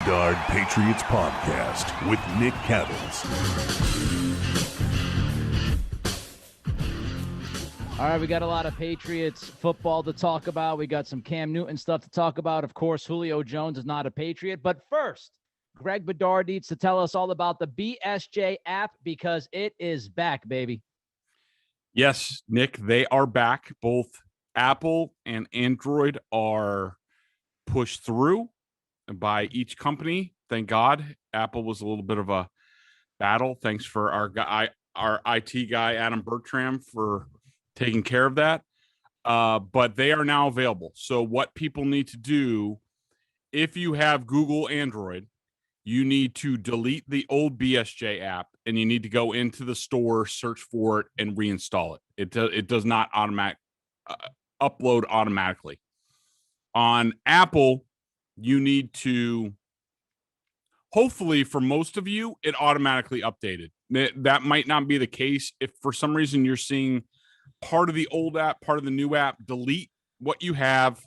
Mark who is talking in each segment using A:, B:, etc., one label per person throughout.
A: Bedard Patriots Podcast with Nick Cattles.
B: All right, we got a lot of Patriots football to talk about. We got some Cam Newton stuff to talk about. Of course, Julio Jones is not a Patriot. But first, Greg Bedard needs to tell us all about the BSJ app because it is back, baby.
C: Yes, Nick, they are back. Both Apple and Android are pushed through by each company. Thank God. Apple was a little bit of a battle. Thanks for our IT guy, Adam Bertram, for taking care of that. But they are now available. So what people need to do, if you have Google Android, you need to delete the old BSJ app and you need to go into the store, search for it, and reinstall it. It does not upload automatically. On Apple, you need to, hopefully for most of you, it automatically updated. That might not be the case. If for some reason you're seeing part of the old app, part of the new app, delete what you have,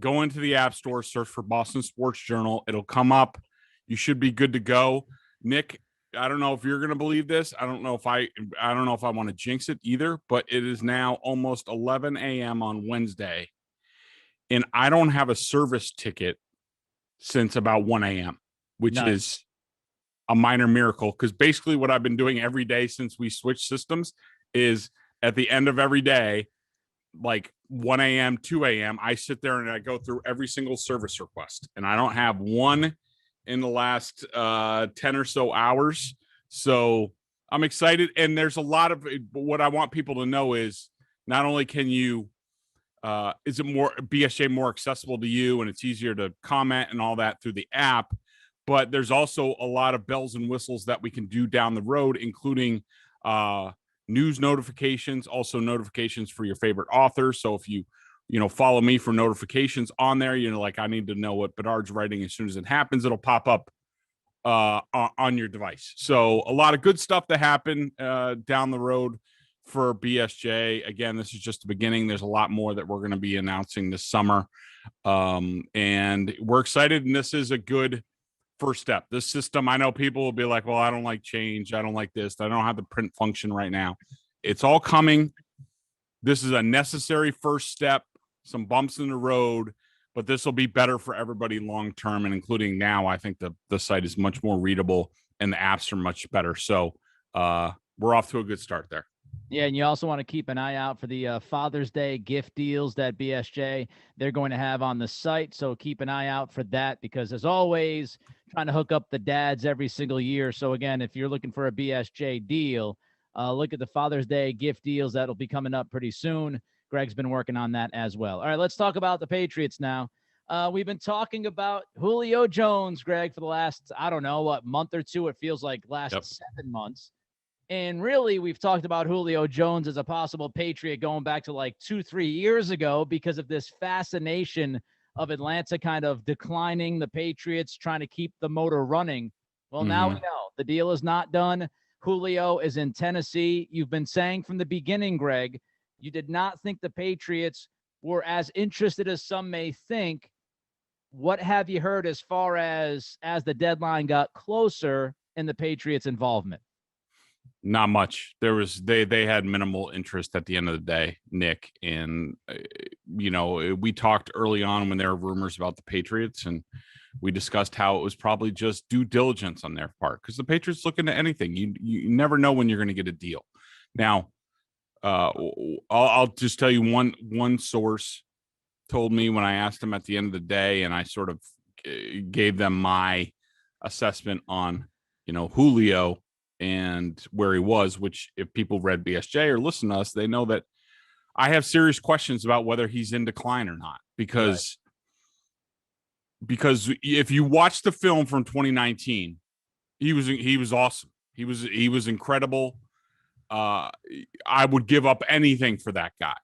C: go into the App Store, search for Boston Sports Journal. It'll come up. You should be good to go. Nick, I don't know if you're going to believe this. I don't know if I want to jinx it either, but it is now almost 11 a.m. on Wednesday, and I don't have a service ticket since about 1 a.m., which is a minor miracle, because basically what I've been doing every day since we switched systems is at the end of every day, like 1 a.m., 2 a.m., I sit there and I go through every single service request, and I don't have one in the last 10 or so hours. So I'm excited. And there's a lot of what I want people to know is not only can you, is it more BSJ more accessible to you and it's easier to comment and all that through the app, but there's also a lot of bells and whistles that we can do down the road, including news notifications, also notifications for your favorite authors. So if you follow me for notifications on there, like I need to know what Bedard's writing as soon as it happens, it'll pop up on your device. So a lot of good stuff to happen down the road for BSJ. Again, this is just the beginning. There's a lot more that we're going to be announcing this summer. And we're excited. And this is a good first step. This system, I know people will be like, well, I don't like change. I don't like this. I don't have the print function right now. It's all coming. This is a necessary first step, some bumps in the road, but this will be better for everybody long-term. And including now, I think the site is much more readable and the apps are much better. So we're off to a good start there.
B: Yeah, and you also want to keep an eye out for the Father's Day gift deals that BSJ, they're going to have on the site. So keep an eye out for that because, as always, trying to hook up the dads every single year. So, again, if you're looking for a BSJ deal, look at the Father's Day gift deals. That'll be coming up pretty soon. Greg's been working on that as well. All right, let's talk about the Patriots now. We've been talking about Julio Jones, Greg, for the last, month or two. It feels like last 7 months. And really, we've talked about Julio Jones as a possible Patriot going back to like 2-3 years ago because of this fascination of Atlanta kind of declining the Patriots, trying to keep the motor running. Well, now we know the deal is not done. Julio is in Tennessee. You've been saying from the beginning, Greg, you did not think the Patriots were as interested as some may think. What have you heard as far as the deadline got closer in the Patriots' involvement?
C: Not much. They had minimal interest at the end of the day, Nick. And, we talked early on when there were rumors about the Patriots, and we discussed how it was probably just due diligence on their part because the Patriots look into anything. You never know when you're going to get a deal. Now, I'll just tell you one source told me when I asked them at the end of the day, and I sort of gave them my assessment on, Julio and where he was, which if people read BSJ or listen to us, they know that I have serious questions about whether he's in decline or not, because if you watch the film from 2019, he was awesome. He was incredible. I would give up anything for that guy.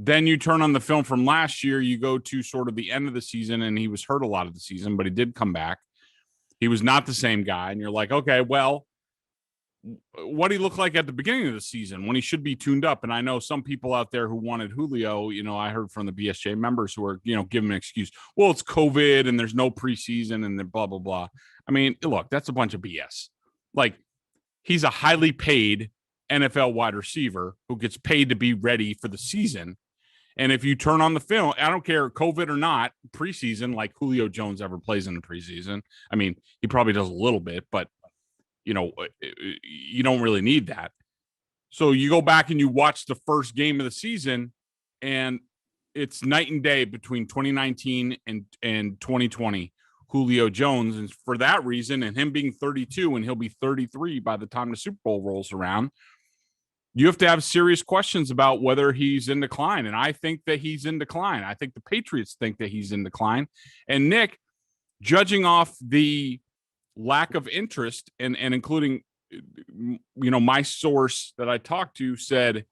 C: Then you turn on the film from last year, you go to sort of the end of the season, and he was hurt a lot of the season, but he did come back. He was not the same guy. And you're like, okay, well, what he looked like at the beginning of the season when he should be tuned up. And I know some people out there who wanted Julio, I heard from the BSJ members who are, giving an excuse. Well, it's COVID and there's no preseason and blah, blah, blah. I mean, look, that's a bunch of BS. Like, he's a highly paid NFL wide receiver who gets paid to be ready for the season. And if you turn on the film, I don't care, COVID or not, preseason, like Julio Jones ever plays in the preseason. I mean, he probably does a little bit, but you don't really need that. So you go back and you watch the first game of the season, and it's night and day between 2019 and 2020 Julio Jones. And for that reason, and him being 32 and he'll be 33 by the time the Super Bowl rolls around, you have to have serious questions about whether he's in decline. And I think that he's in decline. I think the Patriots think that he's in decline. And Nick, judging off the lack of interest and including, my source that I talked to said,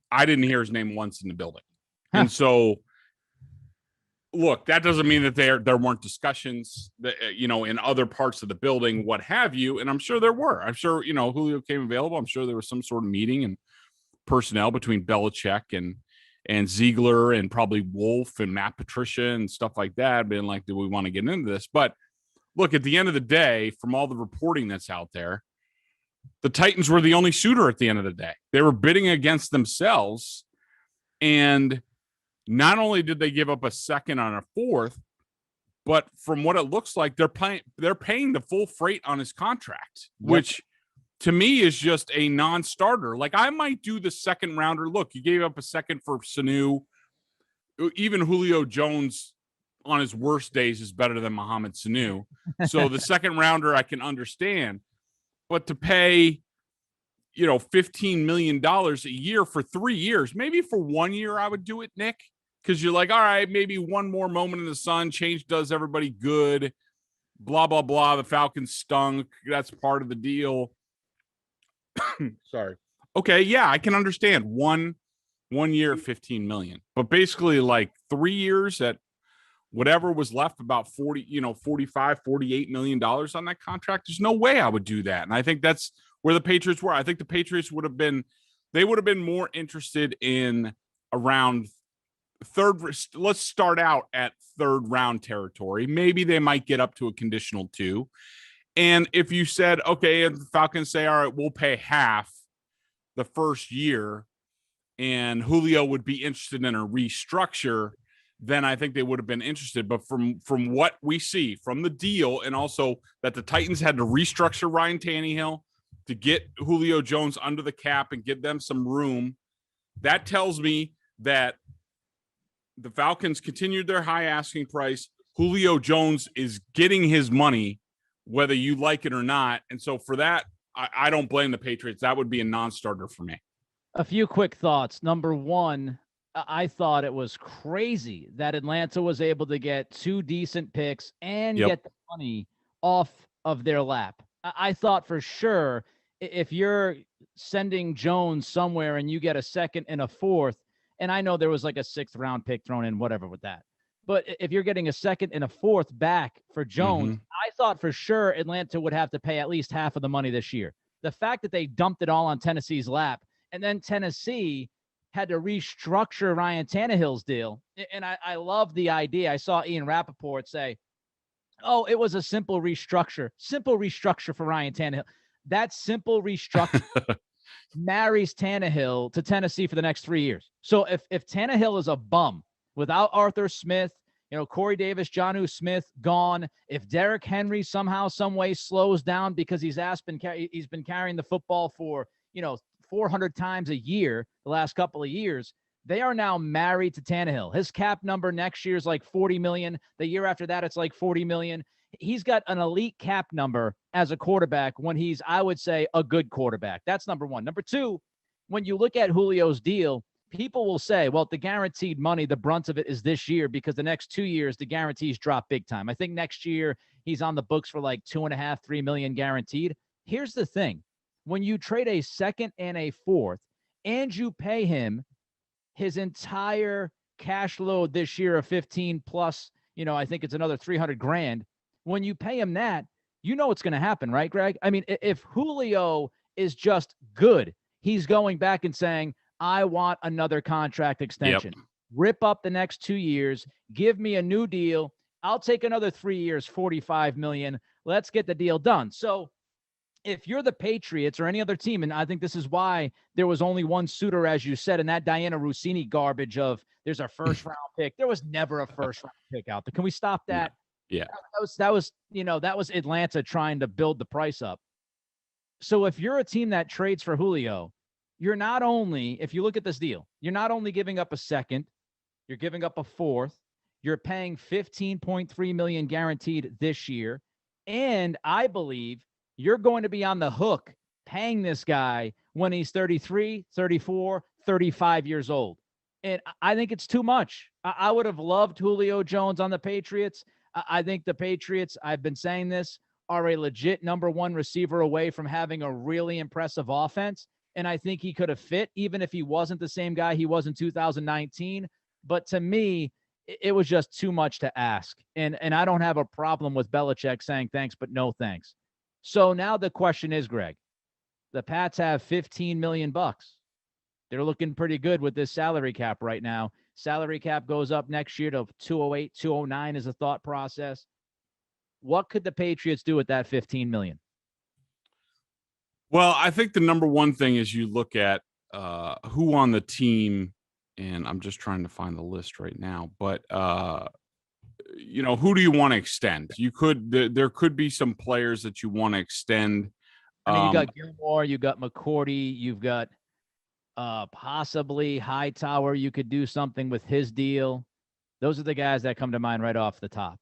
C: I didn't hear his name once in the building. Huh. And so, look, that doesn't mean that there weren't discussions that, in other parts of the building, what have you. And I'm sure there were. I'm sure, Julio came available. I'm sure there was some sort of meeting and personnel between Belichick and Ziegler and probably Wolf and Matt Patricia and stuff like that, being like, do we want to get into this? But look, at the end of the day, from all the reporting that's out there, the Titans were the only suitor at the end of the day. They were bidding against themselves. And not only did they give up a second on a fourth, but from what it looks like, they're paying the full freight on his contract, which to me is just a non-starter. Like, I might do the second rounder. Look, you gave up a second for Sanu. Even Julio Jones on his worst days is better than Mohamed Sanu. So the second rounder I can understand, but to pay, $15 million a year for 3 years, maybe for 1 year, I would do it, Nick, because you're like, all right, maybe one more moment in the sun, change does everybody good, blah, blah, blah. The Falcons stunk. That's part of the deal. Sorry. Okay. Yeah. I can understand one year, 15 million, but basically like 3 years at whatever was left, about 45, $48 million on that contract. There's no way I would do that. And I think that's where the Patriots were. I think the Patriots would have been more interested in around third. Let's start out at third round territory. Maybe they might get up to a conditional 2. And if you said, okay, and the Falcons say, all right, we'll pay half the first year, and Julio would be interested in a restructure, then I think they would have been interested. But from what we see from the deal, and also that the Titans had to restructure Ryan Tannehill to get Julio Jones under the cap and give them some room, that tells me that the Falcons continued their high asking price. Julio Jones is getting his money, whether you like it or not. And so for that, I don't blame the Patriots. That would be a non-starter for me.
B: A few quick thoughts. Number one, I thought it was crazy that Atlanta was able to get 2 decent picks and get the money off of their lap. I thought for sure if you're sending Jones somewhere and you get a second and a fourth, and I know there was like a 6th round pick thrown in, whatever with that. But if you're getting a second and a fourth back for Jones, I thought for sure Atlanta would have to pay at least half of the money this year. The fact that they dumped it all on Tennessee's lap, and then Tennessee had to restructure Ryan Tannehill's deal. And I love the idea. I saw Ian Rappaport say, oh, it was a simple restructure for Ryan Tannehill. That simple restructure marries Tannehill to Tennessee for the next 3 years. So if Tannehill is a bum, without Arthur Smith, Corey Davis, Jonnu Smith gone. If Derrick Henry somehow, some way slows down because he's been carrying the football for 400 times a year the last couple of years, they are now married to Tannehill. His cap number next year is like 40 million. The year after that, it's like 40 million. He's got an elite cap number as a quarterback when he's, I would say, a good quarterback. That's number one. Number two, when you look at Julio's deal, people will say, well, the guaranteed money, the brunt of it is this year because the next 2 years, the guarantees drop big time. I think next year he's on the books for like 2.5, 3 million guaranteed. Here's the thing. When you trade a second and a fourth and you pay him his entire cash load this year of 15 plus, I think it's another 300 grand. When you pay him that, you know what's going to happen, right, Greg? I mean, if Julio is just good, he's going back and saying, I want another contract extension.
C: Yep.
B: Rip up the next 2 years, give me a new deal. I'll take another 3 years, $45 million. Let's get the deal done. So if you're the Patriots or any other team, and I think this is why there was only one suitor, as you said, and that Diana Rossini garbage of there's a first round pick. There was never a first round pick out there. Can we stop that?
C: Yeah.
B: That was Atlanta trying to build the price up. So if you're a team that trades for Julio, you're not only, if you look at this deal, you're not only giving up a second, you're giving up a fourth, you're paying $15.3 million guaranteed this year. And I believe you're going to be on the hook paying this guy when he's 33, 34, 35 years old. And I think it's too much. I would have loved Julio Jones on the Patriots. I think the Patriots, I've been saying this, are a legit number one receiver away from having a really impressive offense. And I think he could have fit, even if he wasn't the same guy he was in 2019. But to me, it was just too much to ask. And I don't have a problem with Belichick saying thanks, but no thanks. So now the question is, Greg, the Pats have $15 million. They're looking pretty good with this salary cap right now. Salary cap goes up next year to 208, 209 is a thought process. What could the Patriots do with that $15 million?
C: Well, I think the number one thing is you look at who on the team, and I'm just trying to find the list right now, but who do you want to extend? There could be some players that you want to extend.
B: I mean, you got Gilmore, you got McCourty, you've got possibly Hightower. You could do something with his deal. Those are the guys that come to mind right off the top.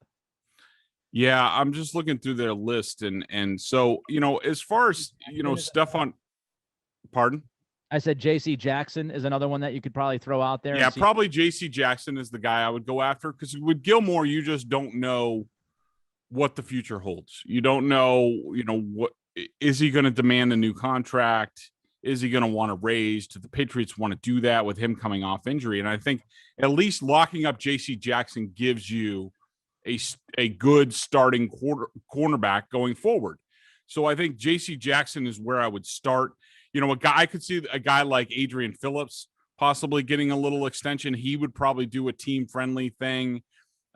C: Yeah, I'm just looking through their list, and so as far as stuff on. Pardon?
B: I said J.C. Jackson is another one that you could probably throw out there.
C: Yeah, probably J.C. Jackson is the guy I would go after, because with Gilmore, you just don't know what the future holds. You don't know, what is he going to demand a new contract? Is he going to want to raise? Do the Patriots want to do that with him coming off injury? And I think at least locking up J.C. Jackson gives you a good starting cornerback going forward. So I think J.C. Jackson is where I would start. I could see a guy like Adrian Phillips possibly getting a little extension. He would probably do a team-friendly thing,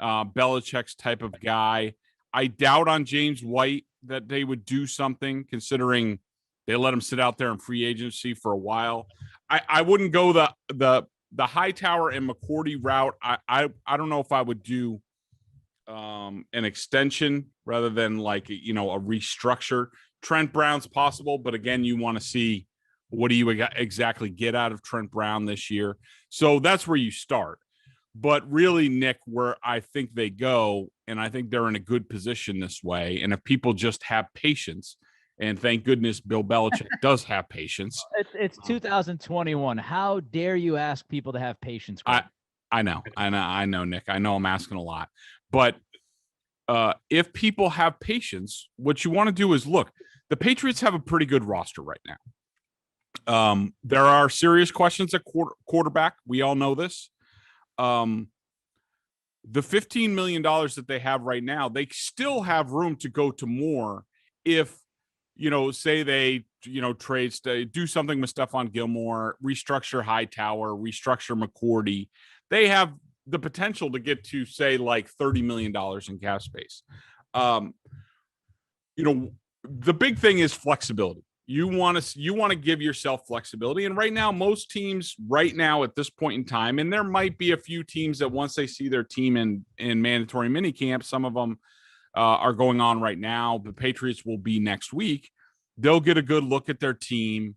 C: Belichick's type of guy. I doubt on James White that they would do something, considering they let him sit out there in free agency for a while. I wouldn't go the Hightower and McCourty route. I don't know if I would do an extension rather than a restructure. Trent Brown's possible, but again, you want to see what do you exactly get out of Trent Brown this year. So that's where you start. But really, Nick, where I think they go, and I think they're in a good position this way, and if people just have patience, and thank goodness Bill Belichick does have patience.
B: It's 2021. How dare you ask people to have patience? Greg?
C: I know, Nick. I know I'm asking a lot. But if people have patience, what you want to do is look. The Patriots have a pretty good roster right now. There are serious questions at quarterback. We all know this. The $15 million that they have right now, they still have room to go to more if, say they, trades, do something with Stephon Gilmore, restructure Hightower, restructure McCourty. They have the potential to get to, say, like $30 million in cap space. The big thing is flexibility. You want to give yourself flexibility. And right now, most teams right now at this point in time, and there might be a few teams that once they see their team in mandatory minicamp, some of them are going on right now. The Patriots will be next week. They'll get a good look at their team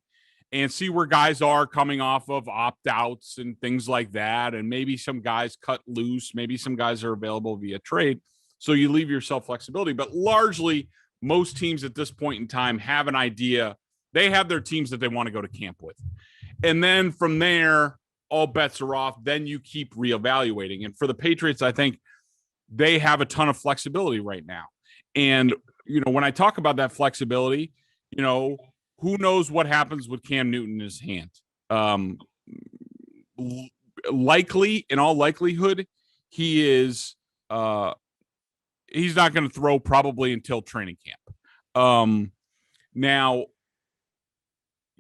C: and see where guys are coming off of opt-outs and things like that. And maybe some guys cut loose. Maybe some guys are available via trade. So you leave yourself flexibility. But largely, most teams at this point in time have an idea. They have their teams that they want to go to camp with. And then from there, all bets are off. Then you keep reevaluating. And for the Patriots, I think they have a ton of flexibility right now. And, when I talk about that flexibility, who knows what happens with Cam Newton in his hand? Likely, in all likelihood, he is he's not going to throw probably until training camp. Now,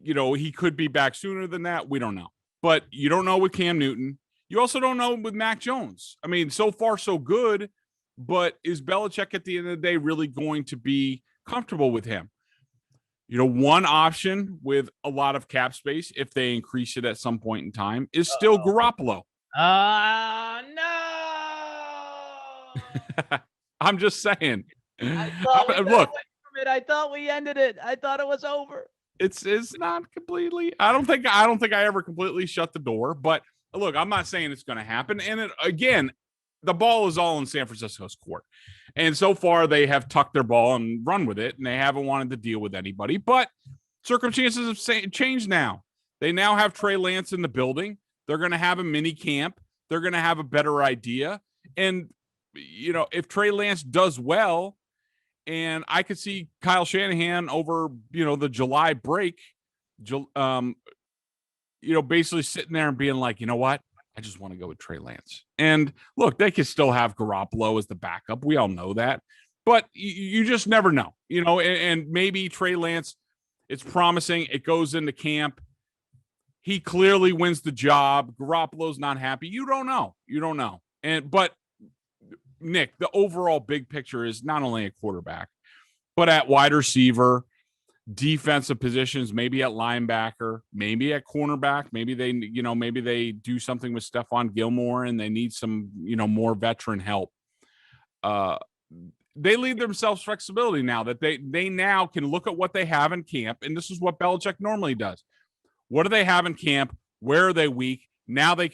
C: he could be back sooner than that. We don't know. But you don't know with Cam Newton. You also don't know with Mac Jones. I mean, so far so good, but is Belichick at the end of the day really going to be comfortable with him? One option with a lot of cap space, if they increase it at some point in time, is still Garoppolo.
B: No.
C: I'm just saying.
B: Look, I thought we ended it. I thought it was over.
C: It's not completely. I don't think I ever completely shut the door. But look, I'm not saying it's going to happen. And again, the ball is all in San Francisco's court. And so far, they have tucked their ball and run with it, and they haven't wanted to deal with anybody. But circumstances have changed now. They now have Trey Lance in the building. They're going to have a mini camp. They're going to have a better idea. And, if Trey Lance does well, and I could see Kyle Shanahan over, the July break, basically sitting there and being like, you know what? I just want to go with Trey Lance. And look, they could still have Garoppolo as the backup. We all know that. But you just never know, and maybe Trey Lance, it's promising. It goes into camp. He clearly wins the job. Garoppolo's not happy. You don't know. But Nick, the overall big picture is not only a quarterback, but at wide receiver, defensive positions, maybe at linebacker, maybe at cornerback. Maybe they do something with Stephon Gilmore and they need some, more veteran help. They leave themselves flexibility now that they now can look at what they have in camp. And this is what Belichick normally does. What do they have in camp? Where are they weak? Now they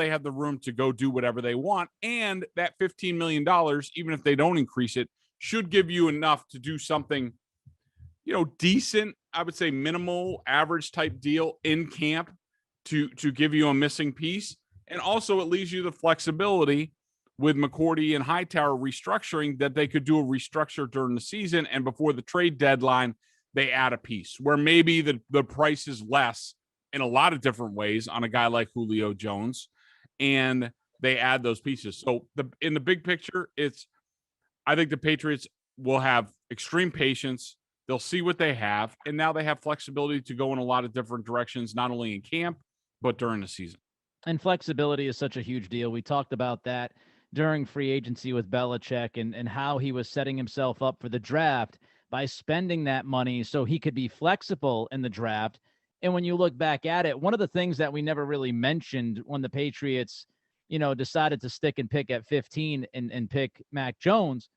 C: have the room to go do whatever they want. And that $15 million, even if they don't increase it, should give you enough to do something, decent, I would say minimal, average type deal in camp to give you a missing piece. And also it leaves you the flexibility with McCourty and Hightower restructuring that they could do a restructure during the season. And before the trade deadline, they add a piece where maybe the price is less in a lot of different ways on a guy like Julio Jones. And they add those pieces. So in the big picture, I think the Patriots will have extreme patience. They'll see what they have. And now they have flexibility to go in a lot of different directions, not only in camp, but during the season.
B: And flexibility is such a huge deal. We talked about that during free agency with Belichick and how he was setting himself up for the draft by spending that money so he could be flexible in the draft. And when you look back at it, one of the things that we never really mentioned when the Patriots, decided to stick and pick at 15 and pick Mac Jones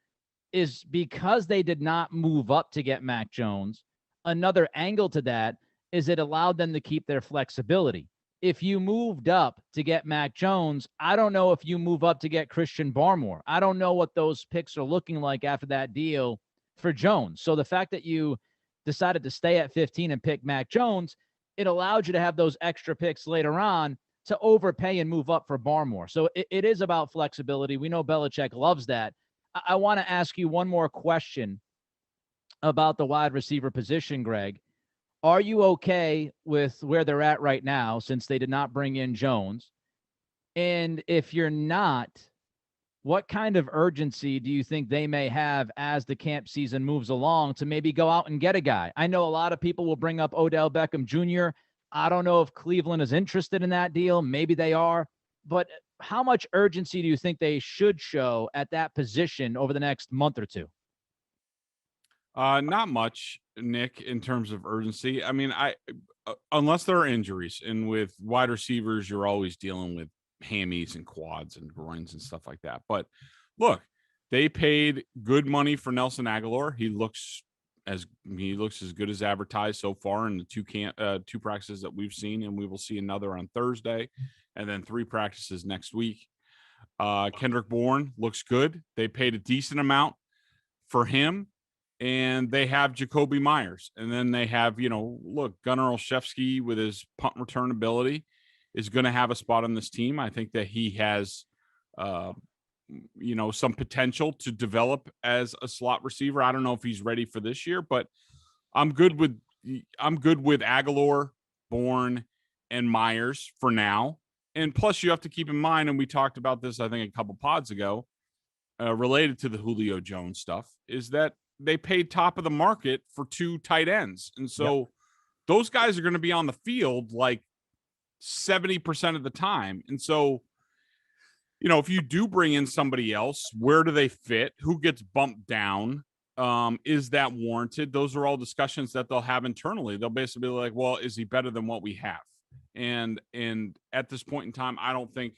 B: is because they did not move up to get Mac Jones. Another angle to that is it allowed them to keep their flexibility. If you moved up to get Mac Jones, I don't know if you move up to get Christian Barmore. I don't know what those picks are looking like after that deal for Jones. So the fact that you decided to stay at 15 and pick Mac Jones, it allowed you to have those extra picks later on to overpay and move up for Barmore. So it is about flexibility. We know Belichick loves that. I want to ask you one more question about the wide receiver position, Greg. Are you okay with where they're at right now since they did not bring in Jones? And if you're not, what kind of urgency do you think they may have as the camp season moves along to maybe go out and get a guy? I know a lot of people will bring up Odell Beckham Jr. I don't know if Cleveland is interested in that deal. Maybe they are. But how much urgency do you think they should show at that position over the next month or two?
C: Not much, Nick, in terms of urgency. I mean, unless there are injuries, and with wide receivers, you're always dealing with hammies and quads and groins and stuff like that. But look, they paid good money for Nelson Aguilar. He looks as good as advertised so far in the two practices that we've seen, and we will see another on Thursday, and then 3 practices next week. Kendrick Bourne looks good. They paid a decent amount for him. And they have Jacoby Myers. And then they have, Gunnar Olszewski with his punt return ability is going to have a spot on this team. I think that he has, some potential to develop as a slot receiver. I don't know if he's ready for this year, but I'm good with Aguilar, Bourne, and Myers for now. And plus you have to keep in mind, and we talked about this, I think a couple pods ago, related to the Julio Jones stuff, is that they paid top of the market for 2 tight ends. And so those guys are going to be on the field like 70% of the time. And so, if you do bring in somebody else, where do they fit? Who gets bumped down? Is that warranted? Those are all discussions that they'll have internally. They'll basically be like, well, is he better than what we have? And at this point in time, I don't think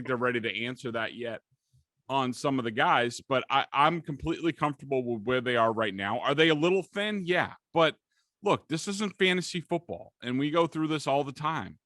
C: they're ready to answer that yet on some of the guys, but I'm completely comfortable with where they are right now. Are they a little thin? Yeah. But look, this isn't fantasy football, and we go through this all the time.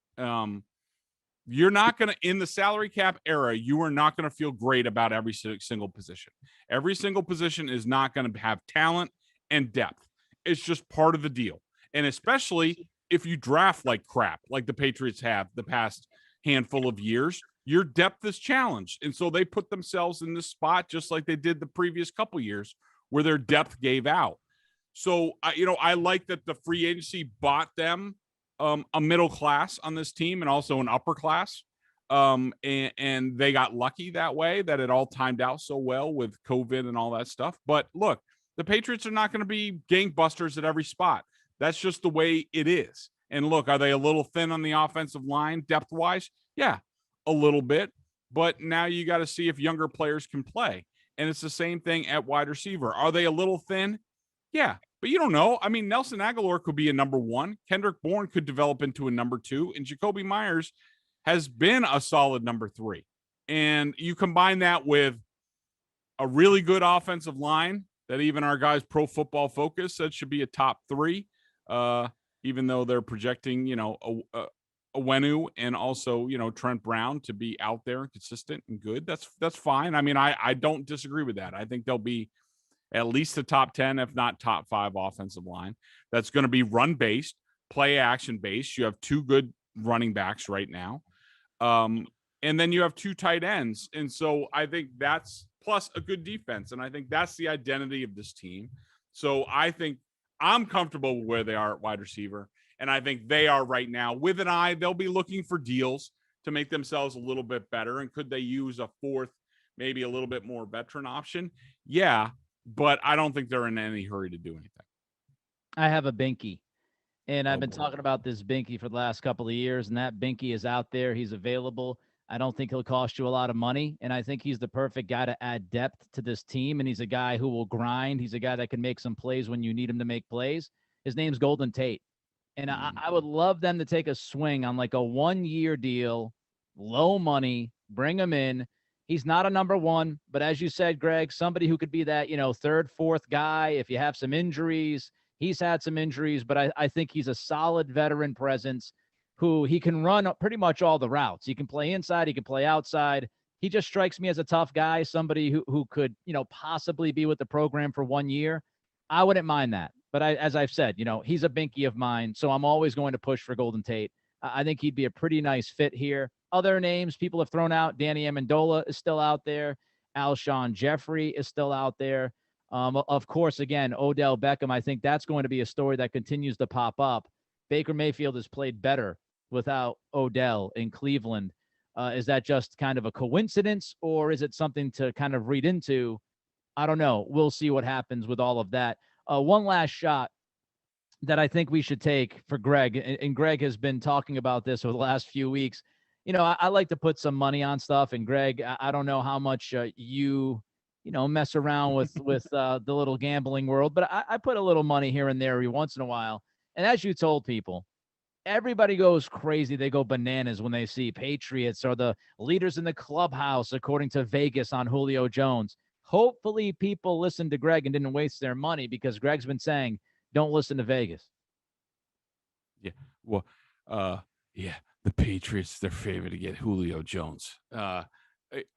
C: You're not going to, in the salary cap era, you are not going to feel great about every single position. Every single position is not going to have talent and depth. It's just part of the deal. And especially if you draft like crap, like the Patriots have the past handful of years, your depth is challenged. And so they put themselves in this spot just like they did the previous couple years where their depth gave out. So, I like that the free agency bought them a middle class on this team and also an upper class. And they got lucky that way, that it all timed out so well with COVID and all that stuff. But look, the Patriots are not going to be gangbusters at every spot. That's just the way it is. And look, are they a little thin on the offensive line depth wise? Yeah, a little bit. But now you got to see if younger players can play. And it's the same thing at wide receiver. Are they a little thin? Yeah, but you don't know. I mean, Nelson Aguilar could be a number 1. Kendrick Bourne could develop into a number 2. And Jacoby Myers has been a solid number 3. And you combine that with a really good offensive line that even our guys Pro Football Focus said should be a top 3, even though they're projecting, Owenu and also, Trent Brown to be out there and consistent and good. That's fine. I mean, I don't disagree with that. I think they'll be at least the top 10, if not top 5 offensive line. That's going to be run-based, play-action-based. You have 2 good running backs right now. And then you have 2 tight ends. And so I think that's plus a good defense. And I think that's the identity of this team. So I think I'm comfortable with where they are at wide receiver. And I think they are right now. With an eye, they'll be looking for deals to make themselves a little bit better. And could they use a 4th, maybe a little bit more veteran option? Yeah. But I don't think they're in any hurry to do anything.
B: I have a binky, and I've been talking about this binky for the last couple of years, and that binky is out there. He's available. I don't think he'll cost you a lot of money, and I think he's the perfect guy to add depth to this team, and he's a guy who will grind. He's a guy that can make some plays when you need him to make plays. His name's Golden Tate, and I would love them to take a swing on like a 1-year deal, low money, bring him in. He's not a number 1, but as you said, Greg, somebody who could be that, 3rd, 4th guy if you have some injuries. He's had some injuries, but I think he's a solid veteran presence who he can run pretty much all the routes. He can play inside. He can play outside. He just strikes me as a tough guy, somebody who could, possibly be with the program for 1 year. I wouldn't mind that. But as I've said, he's a binky of mine, so I'm always going to push for Golden Tate. I think he'd be a pretty nice fit here. Other names people have thrown out, Danny Amendola is still out there. Alshon Jeffrey is still out there. Of course, again, Odell Beckham, I think that's going to be a story that continues to pop up. Baker Mayfield has played better without Odell in Cleveland. Is that just kind of a coincidence, or is it something to kind of read into? I don't know. We'll see what happens with all of that. One last shot that I think we should take for Greg, and Greg has been talking about this over the last few weeks. I like to put some money on stuff, and Greg, I don't know how much you mess around with the little gambling world, but I put a little money here and there every once in a while. And as you told people, everybody goes crazy. They go bananas when they see Patriots or the leaders in the clubhouse, according to Vegas, on Julio Jones. Hopefully people listened to Greg and didn't waste their money, because Greg's been saying, don't listen to Vegas.
C: Yeah. Well, yeah. The Patriots, their favorite to get Julio Jones. I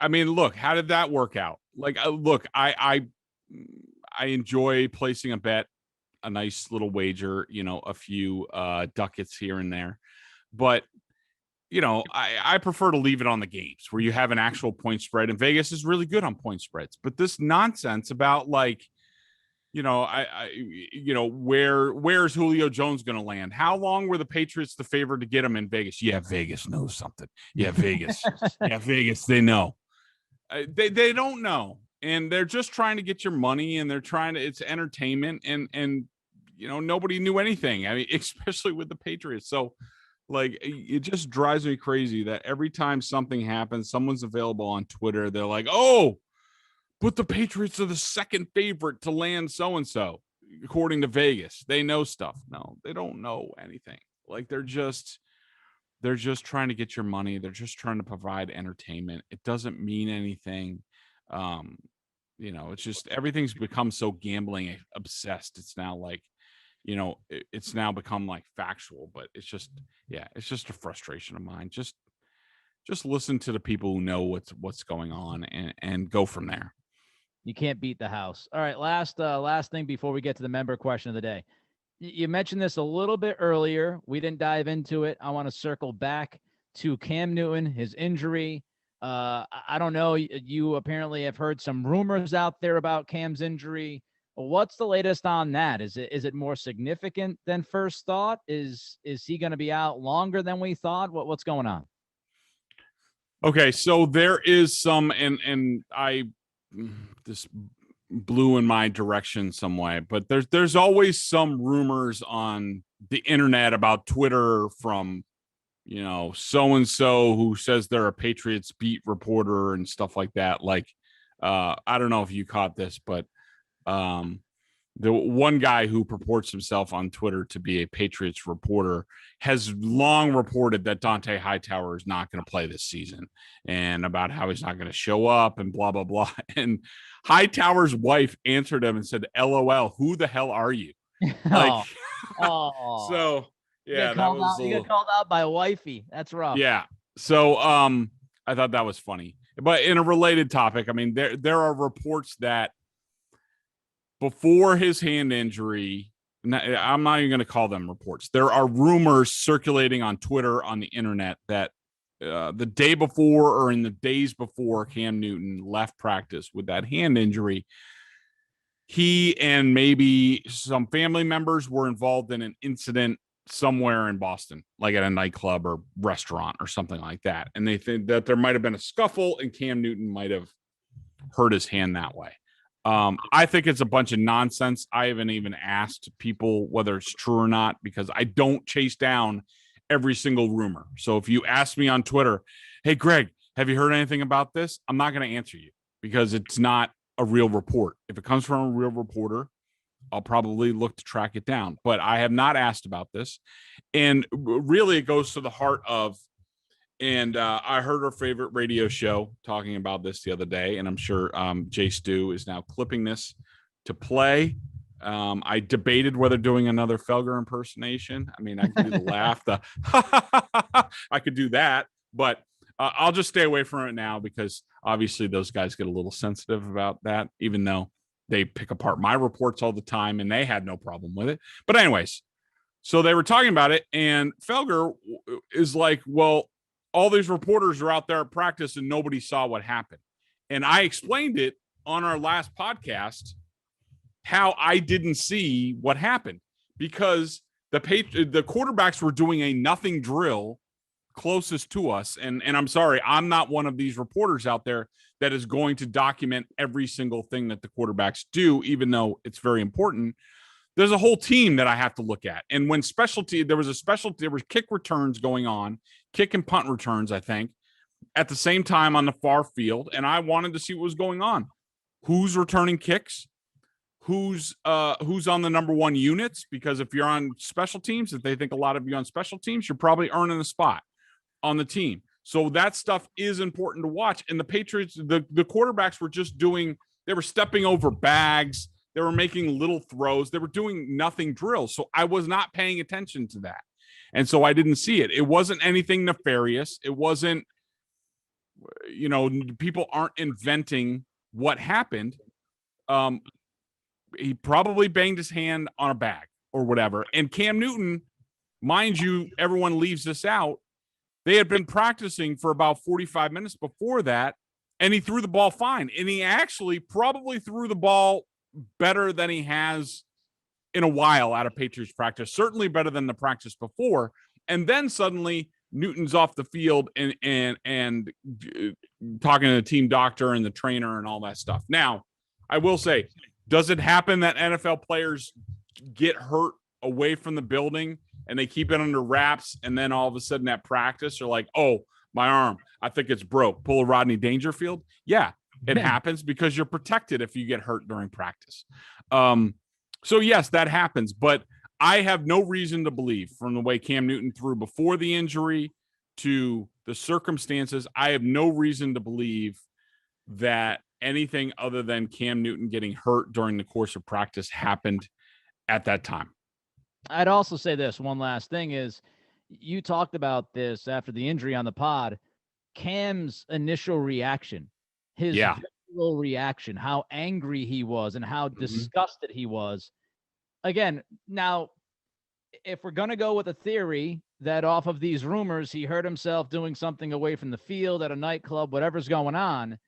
C: mean, look, how did that work out? Like, look, I enjoy placing a bet, a nice little wager, a few ducats here and there. But, I prefer to leave it on the games where you have an actual point spread. And Vegas is really good on point spreads. But this nonsense about like, where's Julio Jones going to land? How long were the Patriots the favorite to get him in Vegas? Yeah, Vegas knows something. Yeah, Vegas. Yeah, Vegas, they know. They don't know. and they're just trying to get your money, and it's entertainment, and nobody knew anything. I mean, especially with the Patriots. So like, it just drives me crazy that every time something happens, someone's available on Twitter. They're like, oh, but the Patriots are the second favorite to land so-and-so, according to Vegas. They know stuff. No, they don't know anything. Like, they're just trying to get your money. They're just trying to provide entertainment. It doesn't mean anything. It's just, everything's become so gambling obsessed. It's now like, it's now become like factual, but it's just a frustration of mine. Just listen to the people who know what's going on and go from there.
B: You can't beat the house. All right. Last thing before we get to the member question of the day. You mentioned this a little bit earlier. We didn't dive into it. I want to circle back to Cam Newton, his injury. I don't know. You apparently have heard some rumors out there about Cam's injury. What's the latest on that? Is it more significant than first thought? Is he going to be out longer than we thought? What's going on?
C: Okay, so there is some, and this blew in my direction some way, but there's always some rumors on the internet about Twitter from so-and-so who says they're a Patriots beat reporter and stuff like that. Like, I don't know if you caught this, but the one guy who purports himself on Twitter to be a Patriots reporter has long reported that Dante Hightower is not going to play this season, and about how he's not going to show up and blah, blah, blah. And Hightower's wife answered him and said, LOL, who the hell are you? Like, so yeah,
B: you got called out by wifey. That's rough.
C: Yeah. So I thought that was funny. But in a related topic, I mean, there are reports that before his hand injury, I'm not even going to call them reports. There are rumors circulating on Twitter, on the internet, that the day before or in the days before Cam Newton left practice with that hand injury, he and maybe some family members were involved in an incident somewhere in Boston, like at a nightclub or restaurant or something like that. And they think that there might have been a scuffle and Cam Newton might have hurt his hand that way. I think it's a bunch of nonsense. I haven't even asked people whether it's true or not, because I don't chase down every single rumor. So if you ask me on Twitter, hey, Greg, have you heard anything about this? I'm not going to answer you because it's not a real report. If it comes from a real reporter, I'll probably look to track it down, but I have not asked about this. And really it goes to the heart of, and I heard our favorite radio show talking about this the other day, and I'm sure Jay Stu is now clipping this to play. I debated whether doing another Felger impersonation. I mean, I could do the laugh, I could do that, but I'll just stay away from it now because obviously those guys get a little sensitive about that, even though they pick apart my reports all the time and they had no problem with it. But anyways, so they were talking about it, and Felger is like, well, all these reporters are out there at practice and nobody saw what happened. And I explained it on our last podcast, how I didn't see what happened because the quarterbacks were doing a nothing drill closest to us. And I'm sorry, I'm not one of these reporters out there that is going to document every single thing that the quarterbacks do, even though it's very important. There's a whole team that I have to look at. And when there were kick returns going on, kick and punt returns, I think, at the same time on the far field. And I wanted to see what was going on. Who's returning kicks? Who's on the number one units? Because if you're on special teams, if they think a lot of you on special teams, you're probably earning a spot on the team. So that stuff is important to watch. And the Patriots, the quarterbacks they were stepping over bags. They were making little throws. They were doing nothing drills. So I was not paying attention to that. And so I didn't see it. It wasn't anything nefarious. It wasn't, people aren't inventing what happened. He probably banged his hand on a bag or whatever. And Cam Newton, mind you, everyone leaves this out. They had been practicing for about 45 minutes before that, and he threw the ball fine. And he actually probably threw the ball better than he has in a while out of Patriots practice, certainly better than the practice before. And then suddenly Newton's off the field and talking to the team doctor and the trainer and all that stuff. Now, I will say, does it happen that NFL players get hurt away from the building and they keep it under wraps, and then all of a sudden at practice they're like, oh, my arm, I think it's broke, pull a Rodney Dangerfield? Yeah, it happens because you're protected if you get hurt during practice. So yes, that happens, but I have no reason to believe, from the way Cam Newton threw before the injury to the circumstances, I have no reason to believe that anything other than Cam Newton getting hurt during the course of practice happened at that time.
B: I'd also say this one last thing is, you talked about this after the injury on the pod, Cam's initial reaction, his visceral reaction, how angry he was and how disgusted he was. Again, now, if we're going to go with a theory that off of these rumors, he hurt himself doing something away from the field at a nightclub, whatever's going on,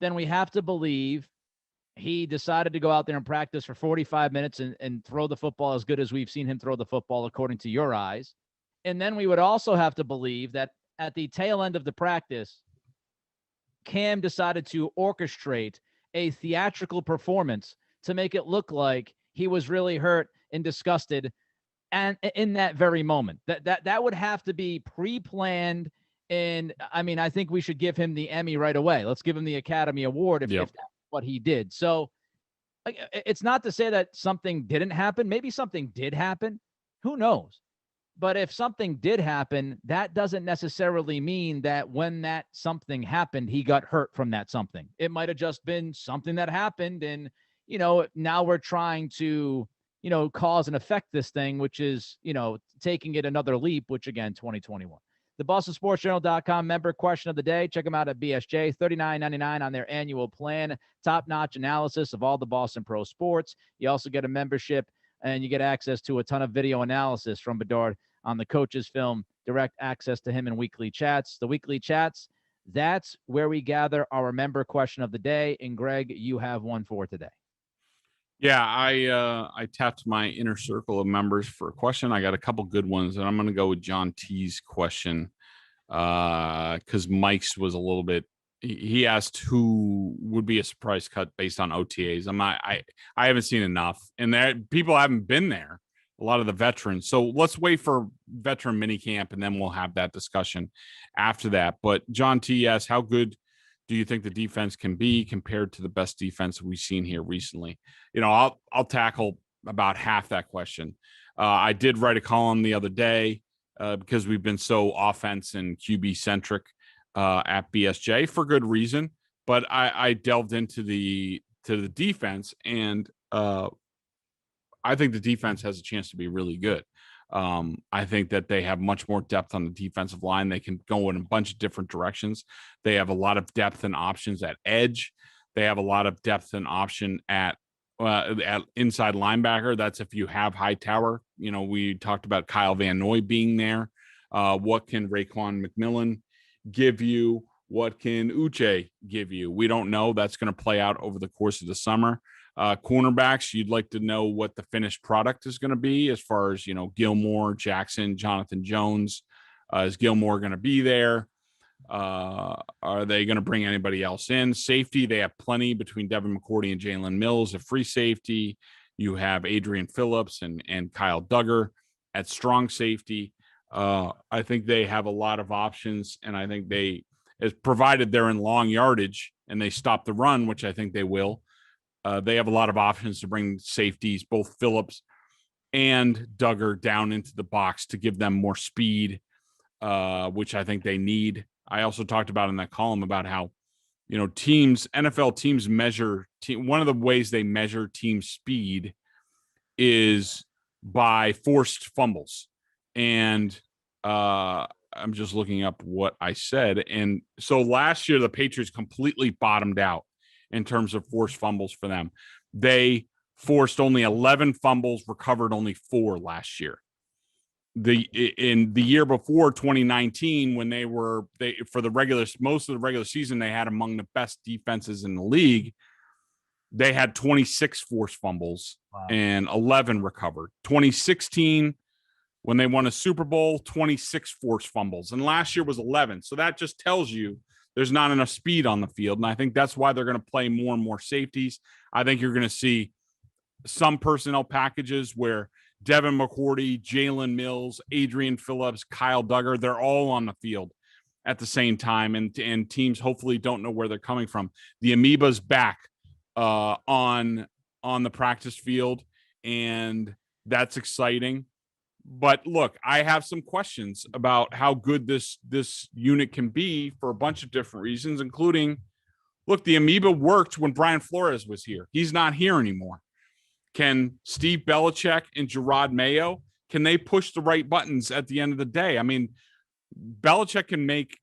B: then we have to believe he decided to go out there and practice for 45 minutes and throw the football as good as we've seen him throw the football, according to your eyes. And then we would also have to believe that at the tail end of the practice, Cam decided to orchestrate a theatrical performance to make it look like he was really hurt and disgusted, and in that very moment. That would have to be pre-planned. And I mean, I think we should give him the Emmy right away. Let's give him the Academy Award if that's what he did. So it's not to say that something didn't happen. Maybe something did happen. Who knows? But if something did happen, that doesn't necessarily mean that when that something happened, he got hurt from that something. It might have just been something that happened. And, now we're trying to, cause and affect this thing, which is, taking it another leap, which again, 2021. The BostonSportsJournal.com member question of the day. Check them out at BSJ, $39.99 on their annual plan. Top-notch analysis of all the Boston pro sports. You also get a membership, and you get access to a ton of video analysis from Bedard on the coach's film, direct access to him in weekly chats. The weekly chats, that's where we gather our member question of the day. And Greg, you have one for today.
C: Yeah, I tapped my inner circle of members for a question. I got a couple good ones, and I'm going to go with John T's question because Mike's was a little bit. He asked who would be a surprise cut based on OTAs. I haven't seen enough, and there people haven't been there. A lot of the veterans. So let's wait for veteran minicamp, and then we'll have that discussion after that. But John T asked, how good do you think the defense can be compared to the best defense we've seen here recently? I'll tackle about half that question. I did write a column the other day because we've been so offense and QB centric at BSJ for good reason. But I delved into the defense, and I think the defense has a chance to be really good. I think that they have much more depth on the defensive line. They can go in a bunch of different directions. They have a lot of depth and options at edge. They have a lot of depth and option at inside linebacker. That's if you have Hightower. We talked about Kyle Van Noy being there. What can Raekwon McMillan give you? What can Uche give you? We don't know. That's going to play out over the course of the summer. Cornerbacks, you'd like to know what the finished product is going to be as far as, Gilmore, Jackson, Jonathan Jones. Is Gilmore going to be there? Are they going to bring anybody else in? Safety, they have plenty between Devin McCourty and Jalen Mills at free safety. You have Adrian Phillips and Kyle Duggar at strong safety. I think they have a lot of options, and I think as provided they're in long yardage and they stop the run, which I think they will, they have a lot of options to bring safeties, both Phillips and Duggar, down into the box to give them more speed, which I think they need. I also talked about in that column about how, NFL teams measure one of the ways they measure team speed is by forced fumbles. And I'm just looking up what I said. And so last year, the Patriots completely bottomed out in terms of forced fumbles for them. They forced only 11 fumbles, recovered only 4 last year. In the year before 2019, when for most of the regular season, they had among the best defenses in the league. They had 26 forced fumbles and 11 recovered. 2016, When they won a Super Bowl, 26 forced fumbles. And last year was 11. So that just tells you there's not enough speed on the field. And I think that's why they're going to play more and more safeties. I think you're going to see some personnel packages where Devin McCourty, Jalen Mills, Adrian Phillips, Kyle Duggar, they're all on the field at the same time. And teams hopefully don't know where they're coming from. The amoeba's back on the practice field, and that's exciting. But look, I have some questions about how good this unit can be for a bunch of different reasons, including, look, the amoeba worked when Brian Flores was here. He's not here anymore. Can Steve Belichick and Gerard Mayo, can they push the right buttons at the end of the day? I mean, Belichick can make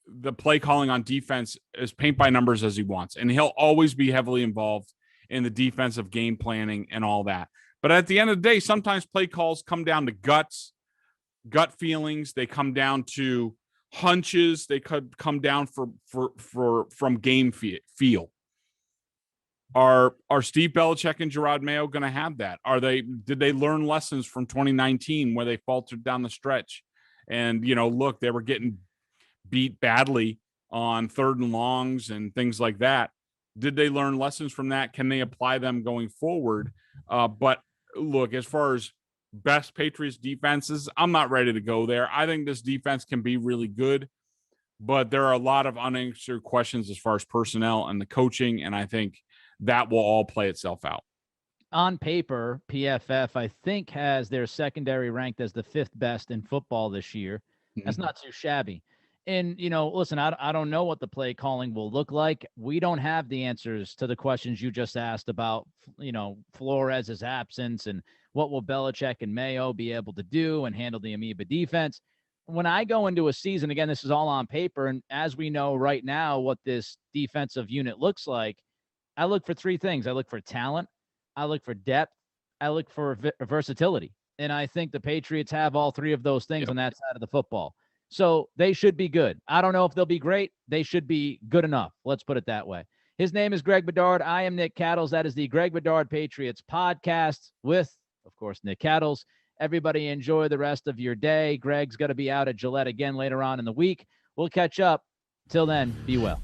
C: the play calling on defense as paint by numbers as he wants, and he'll always be heavily involved in the defensive game planning and all that. But at the end of the day, sometimes play calls come down to gut feelings. They come down to hunches. They could come down from game feel. Are Steve Belichick and Gerard Mayo going to have that? Did they learn lessons from 2019 where they faltered down the stretch? And, look, they were getting beat badly on 3rd and longs and things like that. Did they learn lessons from that? Can they apply them going forward? But look, as far as best Patriots defenses, I'm not ready to go there. I think this defense can be really good, but there are a lot of unanswered questions as far as personnel and the coaching, and I think that will all play itself out.
B: On paper, PFF, I think, has their secondary ranked as the 5th best in football this year. That's not too shabby. And, listen, I don't know what the play calling will look like. We don't have the answers to the questions you just asked about, Flores' absence and what will Belichick and Mayo be able to do and handle the amoeba defense. When I go into a season, again, this is all on paper, and as we know right now what this defensive unit looks like, I look for 3 things. I look for talent, I look for depth, I look for versatility. And I think the Patriots have all 3 of those things on that side of the football. So they should be good. I don't know if they'll be great. They should be good enough. Let's put it that way. His name is Greg Bedard. I am Nick Cattles. That is the Greg Bedard Patriots Podcast with, of course, Nick Cattles. Everybody enjoy the rest of your day. Greg's going to be out at Gillette again later on in the week. We'll catch up. Till then, be well.